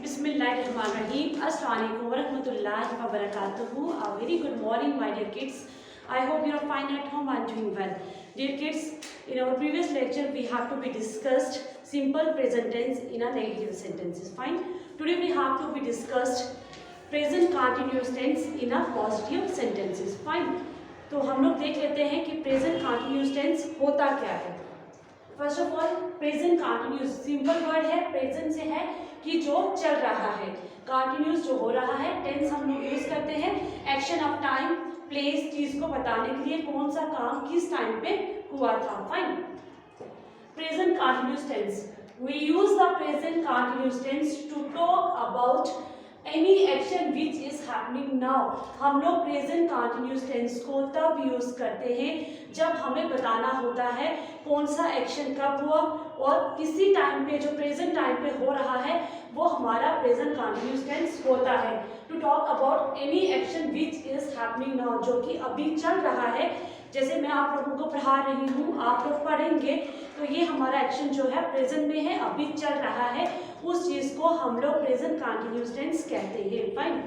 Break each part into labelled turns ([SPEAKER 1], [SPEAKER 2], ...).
[SPEAKER 1] Bismillahirrahmanirrahim. Assalamualaikum warahmatullahi wabarakatuh. A very good morning, my dear kids. I hope you are fine at home and doing well. Dear kids, in our previous lecture, we have to be discussed simple present tense in a negative sentences. Fine. Today we have to be discussed present continuous tense in a positive sentences. Fine. तो हम लोग देख लेते हैं कि present continuous tense होता क्या है. First of all present continuous simple word है, प्रेजेंट से है कि जो चल रहा है, कंटिन्यूस जो हो रहा है. टेंस हम लोग यूज करते हैं एक्शन ऑफ टाइम प्लेस, चीज को बताने के लिए कौन सा काम किस टाइम पे हुआ था. Fine. Present continuous tense, we use the present continuous tense to talk about any action which is happening now. हम लोग प्रेजेंट कंटिन्यूस टेंस को तब यूज करते हैं जब हमें बताना होता है कौन सा एक्शन कब हुआ और किसी टाइम पे जो प्रेजेंट टाइम पे हो रहा है वो हमारा प्रेजेंट कंटिन्यूस टेंस होता है. To talk about any action which is happening now, जो कि अभी चल रहा है. जैसे मैं आप लोगों को पढ़ा रही हूँ, आप लोग पढ़ेंगे तो ये हमारा एक्शन जो है प्रेजेंट में है, अभी चल रहा है. उस चीज को हम लोग प्रेजेंट कंटिन्यूस टेंस कहते हैं. फाइन.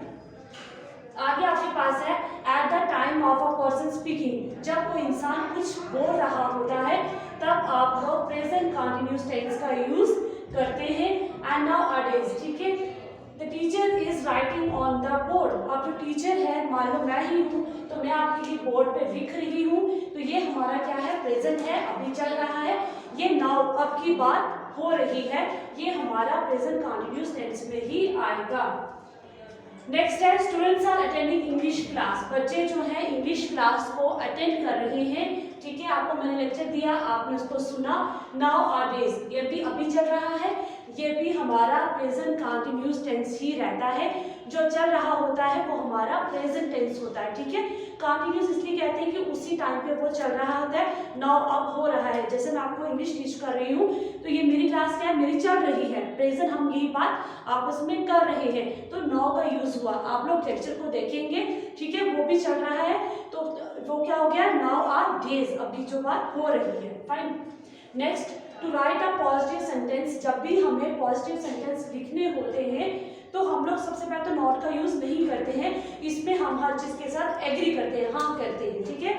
[SPEAKER 1] आगे आपके पास है at the time of a person speaking. जब कोई इंसान कुछ बोल रहा होता है तब आप लोग प्रेजेंट कंटिन्यूस टेंस का यूज करते हैं. एंड नाउ अडेज, ठीक है. The teacher is writing on the board. अब जो टीचर है, मान लो मैं ही हूँ, तो मैं आपके लिए बोर्ड पे लिख रही हूँ, तो ये हमारा क्या है, प्रेजेंट है, अभी चल रहा है. ये नाउ अब की बात हो रही है, ये हमारा प्रेजेंट कंटिन्यूस टेंस में ही आएगा. नेक्स्ट है students are attending English class. बच्चे जो है इंग्लिश क्लास को अटेंड कर रहे हैं. ठीक है, आपको मैंने लेक्चर दिया, आपने उसको सुना. नाउ आर डेज, ये भी अभी चल रहा है, ये भी हमारा प्रेजेंट कंटिन्यूस टेंस ही रहता है. जो चल रहा होता है वो हमारा प्रेजेंट टेंस होता है. ठीक है, कंटिन्यूस इसलिए कहते हैं कि उसी टाइम पे वो चल रहा होता है. नाउ अब हो रहा है, जैसे मैं आपको इंग्लिश टीच कर रही हूँ तो ये मेरी क्लास क्या है, मेरी चल रही है. प्रेजेंट हम यही बात आपस में कर रहे हैं, तो नाउ का यूज हुआ. आप लोग लेक्चर को देखेंगे, ठीक है, वो भी चल रहा है, तो वो क्या हो गया, नाउ आर डेज, अभी जो बात हो रही है. Fine. Next, to write a positive sentence. जब भी हमें पॉजिटिव सेंटेंस लिखने होते हैं तो हम लोग सबसे पहले तो नॉट का यूज नहीं करते हैं. इसमें हम हर चीज के साथ एग्री करते हैं, हाँ करते हैं. ठीक है,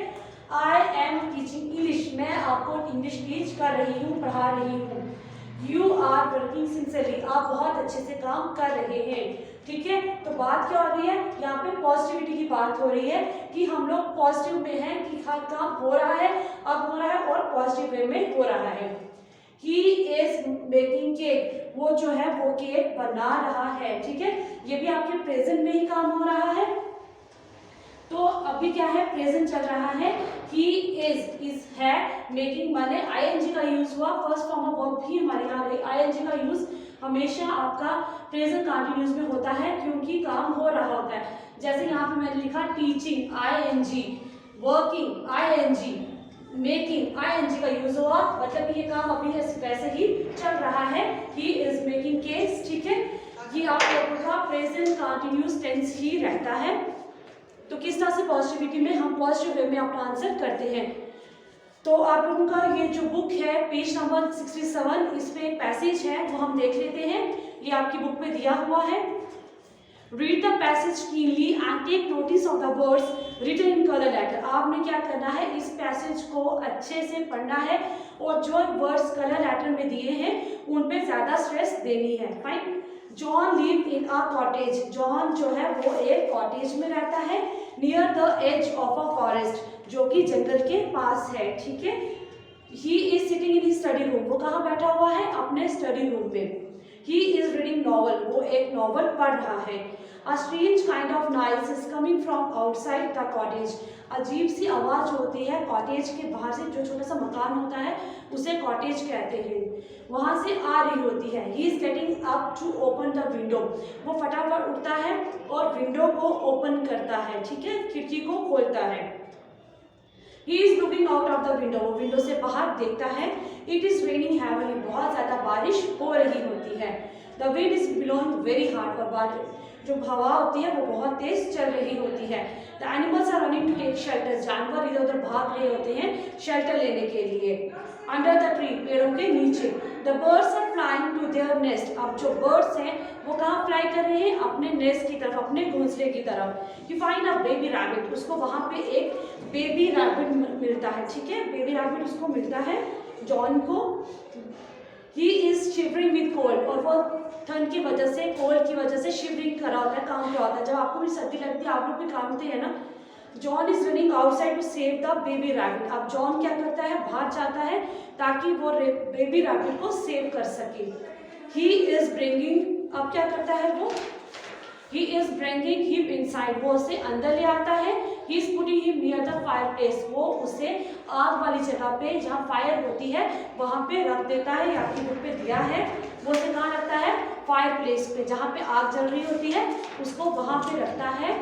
[SPEAKER 1] आई एम टीचिंग इंग्लिश. मैं आपको इंग्लिश टीच कर रही हूँ, पढ़ा रही हूँ. You are working sincerely. आप बहुत अच्छे से काम कर रहे हैं. ठीक है, तो बात क्या हो रही है यहाँ पे, पॉजिटिविटी की बात हो रही है कि हम लोग पॉजिटिव में हैं कि हर काम हो रहा है, अब हो रहा है और पॉजिटिव वे में हो रहा है. He is making cake. वो जो है वो केक बना रहा है. ठीक है, ये भी आपके प्रेजेंट में ही काम हो रहा है. तो अभी क्या है, प्रेजेंट चल रहा है. He is है, मेकिंग माने ing का यूज हुआ. फर्स्ट फॉर्म ऑफ वर्ब भी हमारे यहाँ ing का यूज हमेशा आपका प्रेजेंट कंटिन्यूस में होता है क्योंकि काम हो रहा होता है. जैसे यहाँ पे मैंने लिखा teaching ing, working ing, making ing का यूज हुआ, मतलब ये काम अभी वैसे ही चल रहा है. He is making cakes. ठीक है, ये आप लोगों का प्रेजेंट कंटिन्यूस टेंस ही रहता है. तो किस तरह से पॉजिटिविटी में हम पॉजिटिव वे में अपना आंसर करते हैं. तो आप लोगों का ये जो बुक है पेज नंबर 67, इसमें एक पैसेज है वो हम देख लेते हैं. ये आपकी बुक में दिया हुआ है. Read the passage keenly and take notice of the words written in color letter. आपने क्या करना है, इस पैसेज को अच्छे से पढ़ना है और जो वर्ड्स कलर लेटर में दिए हैं उन पे ज्यादा स्ट्रेस देनी है. Fine. John live in a cottage. John जो है वो एक कॉटेज में रहता है near the edge of a forest, जो कि जंगल के पास है. ठीक है. He is sitting in his study room. वो कहाँ बैठा हुआ है, अपने स्टडी रूम में. He is reading novel. वो एक नॉवल पढ़ रहा है. A strange kind of noise is coming from outside the cottage. अजीब सी आवाज होती है कॉटेज के बाहर से. जो छोटा सा मकान होता है उसे कॉटेज कहते हैं, वहां से आ रही होती है. He is getting up to open the window. वो फटाफट उठता है और विंडो को ओपन करता है. ठीक है, खिड़की को खोलता है. He is looking out of the window. वो विंडो से बाहर देखता है. It is raining heavily. बहुत ज्यादा बारिश हो रही होती है. The wind is blowing very hard. और जो हवा होती है वो बहुत तेज चल रही होती है। The animals are running to take shelter, जानवर इधर उधर भाग रहे होते हैं शेल्टर लेने के लिए। अंडर द ट्री, पेड़ों के नीचे। The birds are flying to their nest, अब जो बर्ड्स हैं वो कहाँ फ्लाई कर रहे हैं, अपने नेस्ट की तरफ, अपने घोंसले की तरफ। You find a baby rabbit, उसको वहाँ पे एक बेबी रैबिट मिलता है, ठीक है, बेबी रैबिट उसको मिलता है जॉन को। He is shivering with cold, और वो ठंड की वजह से, कोल्ड की वजह से शिवरिंग करा होता है, कांप रहा होता है। जब आपको भी सर्दी लगती है आप लोग भी कांपते हैं ना। John is running outside to save the baby rabbit, अब जॉन क्या करता है, बाहर जाता है ताकि वो बेबी रैबिट को सेव कर सके। ही इज ब्रिंगिंग, अब क्या करता है वो, he is bringing him inside, वो उसे अंदर ले आता है। He is putting him near the fire place, वो उसे आग वाली जगह पे जहाँ फायर होती है वहाँ पे रख देता है, या आपकी बुक पे दिया है, वो उसे कहाँ रखता है, फायर प्लेस पे, जहाँ पे आग जल रही होती है उसको वहाँ पे रखता है।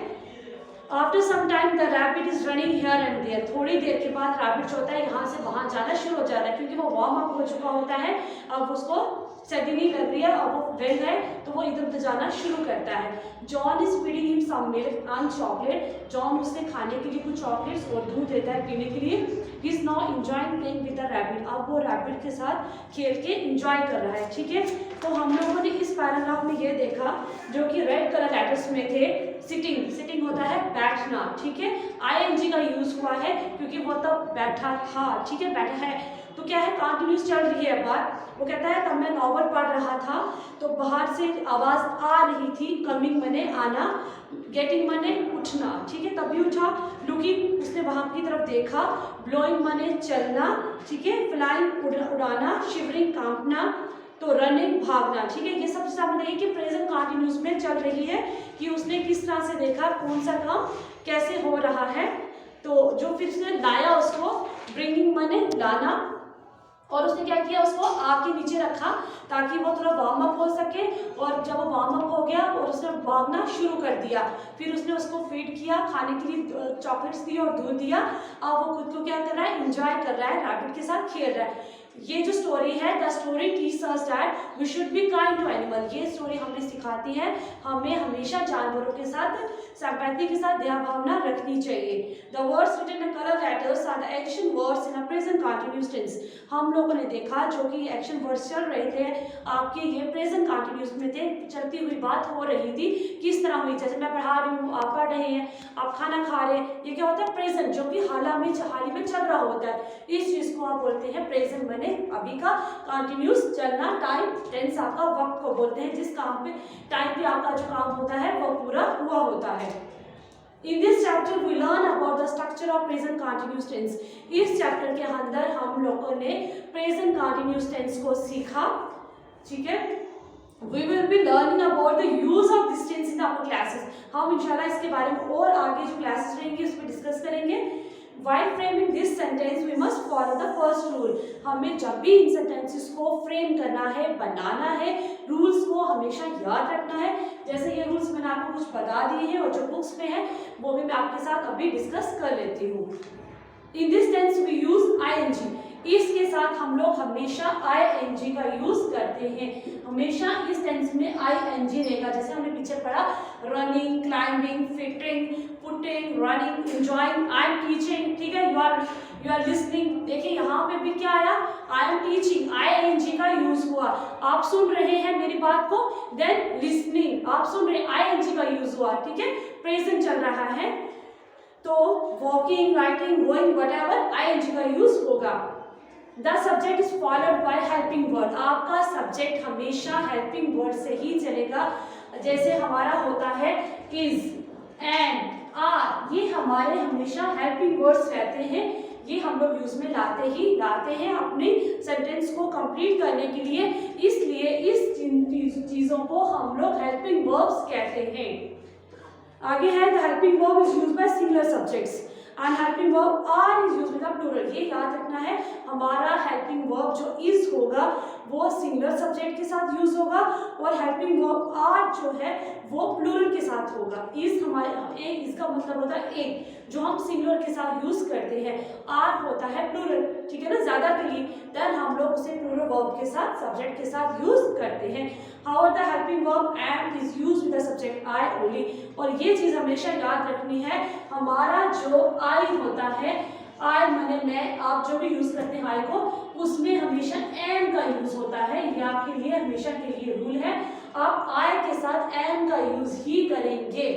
[SPEAKER 1] After some time the rabbit is running here and there, थोड़ी देर के बाद रैबिट जो होता है यहाँ से वहाँ जाना शुरू हो जाता है, क्योंकि वो वार्म अप हो चुका होता है, अब उसको सर्दी नहीं लग रही है, अब वो वेल है तो वो इधर उधर जाना शुरू करता है। John is feeding him some milk and chocolate, John उसे खाने के लिए कुछ चॉकलेट्स और दूध देता है पीने के लिए। He is now enjoying playing with the rabbit, अब वो रैबिट के साथ खेल के एंजॉय कर रहा है, ठीक है। तो हम लोगों ने इस पैराग्राफ में ये देखा जो कि रेड कलर लेटर्स में थे, सिटिंग, सिटिंग होता है बैठना, ठीक है, आईएनजी का यूज हुआ है क्योंकि वो तब बैठा था, ठीक है, बैठा है। तो क्या है, कंटिन्यूस चल रही है बात। वो कहता है तब मैं नॉवल पढ़ रहा था तो बाहर से आवाज आ रही थी, कमिंग मने आना, गेटिंग मने उठना, ठीक है, तभी उठा। लुकिंग, उसने वहां की तरफ देखा। ब्लोइंग मने चलना, ठीक है, फ्लाइंग उड़ाना, शिवरिंग कांपना, तो रनिंग भागना, ठीक है। ये सब सामने देखिए कि प्रेजेंट कंटिन्यूस में चल रही है कि उसने किस तरह से देखा, कौन सा काम कैसे हो रहा है। तो जो फिर उसने लाया उसको, ब्रिंगिंग मने लाना, और उसने क्या किया, उसको आग के नीचे रखा ताकि वो थोड़ा वार्म अप हो सके। और जब वो वार्म अप हो गया और उसने भागना शुरू कर दिया, फिर उसने उसको फीड किया, खाने के लिए चॉकलेट्स दी और दूध दिया। अब वो खुद को क्या कर रहा है, एंजॉय कर रहा है, रैबिट के साथ खेल रहा है। ये जो स्टोरी है, the story teach us that we should be kind to animal, ये स्टोरी हमें सिखाती है हमें हमेशा जानवरों के साथ सिंपैथी के साथ दया भावना रखनी चाहिए। The words written in colour letters are the action words in a present continuous tense, हम लोगों ने देखा जो कि एक्शन वर्ड्स चल रहे थे आपके, ये प्रेजेंट कंटिन्यूअस में थे, चलती हुई बात हो रही थी, किस तरह हुई, जैसे मैं पढ़ा रही हूँ, आप पढ़ रहे हैं, आप खाना खा रहे हैं, ये क्या होता है, प्रेजेंट, जो कि हाल ही में चल रहा होता है, इस चीज को आप बोलते हैं प्रेजेंट, बने अभी का कंटिन्यूअस चलना। टाइम टेंस आपका वक्त को बोलते हैं, जिस काम पे टाइम पे आपका जो काम होता है वो पूरा हुआ होता है। In this chapter we learn about the structure of present continuous tense. इस चैप्टर के अंदर हम लोगों ने present continuous tense को सीखा, ठीक है। We will be learning about the use of this tense in our classes. हम इंशाल्लाह इसके बारे में और आगे जो क्लासेस रहेंगी उस पर डिस्कस करेंगे। While framing this sentence we must follow the first rule. हमें जब भी इन सेंटेंसेस को फ्रेम करना है, बनाना है, रूल्स को हमेशा याद रखना है। जैसे ये रूल्स मैंने आपको कुछ बता दिए हैं और जो बुक्स में है वो भी मैं आपके साथ अभी डिस्कस कर लेती हूँ। In this tense we use ing. इसके साथ हम लोग हमेशा ing का यूज करते हैं, हमेशा इस टेंस में ing रहेगा। जैसे हमने पीछे पढ़ा, running, climbing, fitting, putting, running, enjoying, I am teaching, ठीक है, यू आर लिसनिंग। देखिए यहाँ पे भी क्या आया, आई एम टीचिंग, ing का यूज हुआ। आप सुन रहे हैं मेरी बात को, देन लिसनिंग, आप सुन रहे हैं, ing का यूज हुआ, ठीक है, प्रेजेंट चल रहा है। तो walking, writing, going, whatever, ing का यूज होगा। The subject is followed by helping word, आपका सब्जेक्ट हमेशा हेल्पिंग वर्ड से ही चलेगा। जैसे हमारा होता है इज, एंड, आर, ये हमारे हमेशा हेल्पिंग वर्ड्स रहते हैं, ये हम लोग यूज में लाते हैं अपनी सेंटेंस को कंप्लीट करने के लिए, इसलिए इस चीजों को हम लोग हेल्पिंग वर्ब्स कहते हैं। आगे है, the helping verb is used by singular subjects and helping verb are is used with the plural. ये याद रखना है, हमारा हेल्पिंग वर्ब जो इज होगा वो सिंगुलर सब्जेक्ट के साथ यूज होगा और हेल्पिंग वर्ब आर जो है वो प्लूरल के साथ होगा। इस हमारे एक इसका मतलब होता है एक, जो हम सिंगुलर के साथ यूज करते हैं, आर होता है प्लूरल, ठीक है ना, ज्यादा के लिए, देन हम लोग उसे प्लूरल वर्ब के साथ सब्जेक्ट के साथ यूज करते हैं। How the helping verb am is use with the subject I only. और ये चीज हमेशा याद रखनी है, हमारा जो आई होता है, आई माने मैं, आप जो भी यूज करते हैं आई को, उसमें हमेशा एम का यूज होता है। ये आपके लिए हमेशा के लिए रूल है, आप आई के साथ एम का यूज ही करेंगे।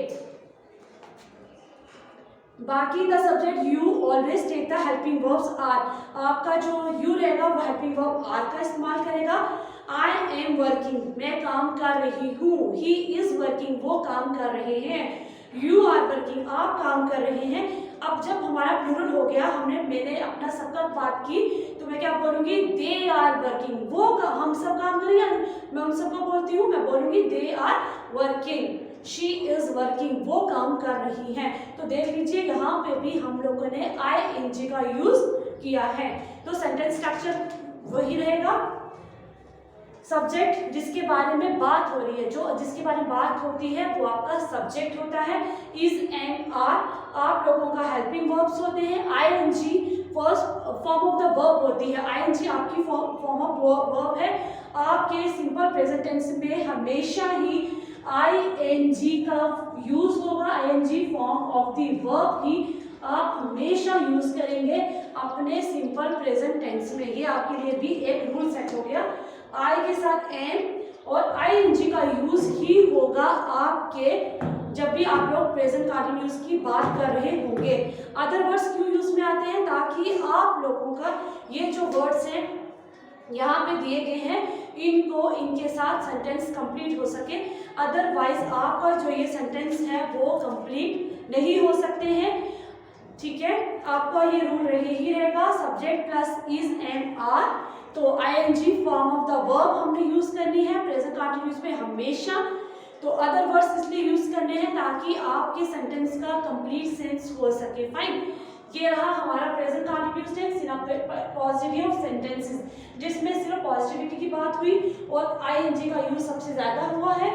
[SPEAKER 1] बाकी the subject you always take the helping verbs are. आपका जो यू रहेगा वो हेल्पिंग वर्ब आर का इस्तेमाल करेगा। आई एम वर्किंग, मैं काम कर रही हूँ। ही इज वर्किंग, वो काम कर रहे हैं। यू आर वर्किंग, आप काम कर रहे हैं। अब जब हमारा प्लूरल हो गया, मैंने अपना सबका बात की, तो मैं क्या बोलूंगी, दे आर वर्किंग, वो हम सब काम करेंगे, मैं उन सबको बोलती हूँ, मैं बोलूंगी they are working. She is working, वो काम कर रही हैं। तो देख लीजिए यहाँ पे भी हम लोगों ने ING का यूज किया है। तो सेंटेंस स्ट्रक्चर वही रहेगा, सब्जेक्ट जिसके बारे में बात हो रही है, जो जिसके बारे में बात होती है वो आपका सब्जेक्ट होता है। इज एंड आर आप लोगों का हेल्पिंग वर्ब्स होते हैं। ING first form of the verb होती है। ING आपकी फॉर्म ऑफ वर्ब है। आपके सिंपल प्रेजेंट टेंस में हमेशा ही ING का यूज होगा। ING form of the verb ही आप हमेशा यूज करेंगे अपने सिंपल प्रेजेंट टेंस में। ये आपके लिए भी एक रूल सेट हो गया। आई के साथ एम और ING का यूज ही होगा आपके जब भी आप लोग प्रेजेंट कंटिन्यूअस की बात कर रहे होंगे। अदर वर्ड्स क्यों यूज में आते हैं, ताकि आप लोगों का ये जो वर्ड्स हैं यहाँ पे दिए गए हैं, इनको इनके साथ सेंटेंस कंप्लीट हो सके। अदरवाइज आपका जो ये सेंटेंस है वो कंप्लीट नहीं हो सकते हैं, ठीक है। आपका ये रूल ही रहेगा, subject plus is and are. तो ING form of the verb हमने यूज करनी है प्रेजेंट कंटिन्यूअस में हमेशा। तो अदर वर्ड्स इसलिए यूज करने हैं ताकि आपके सेंटेंस का कंप्लीट सेंस हो सके। फाइन, ये रहा हमारा present continuous tense in positive sentences, जिसमें सिर्फ पॉजिटिविटी की बात हुई और ING का यूज सबसे ज्यादा हुआ है।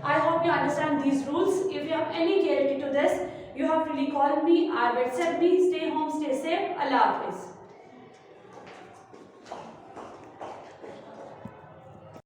[SPEAKER 1] I hope you understand these rules. If you have any query to this, you have to really call me or WhatsApp me. Stay home, stay safe. Allah Hafiz.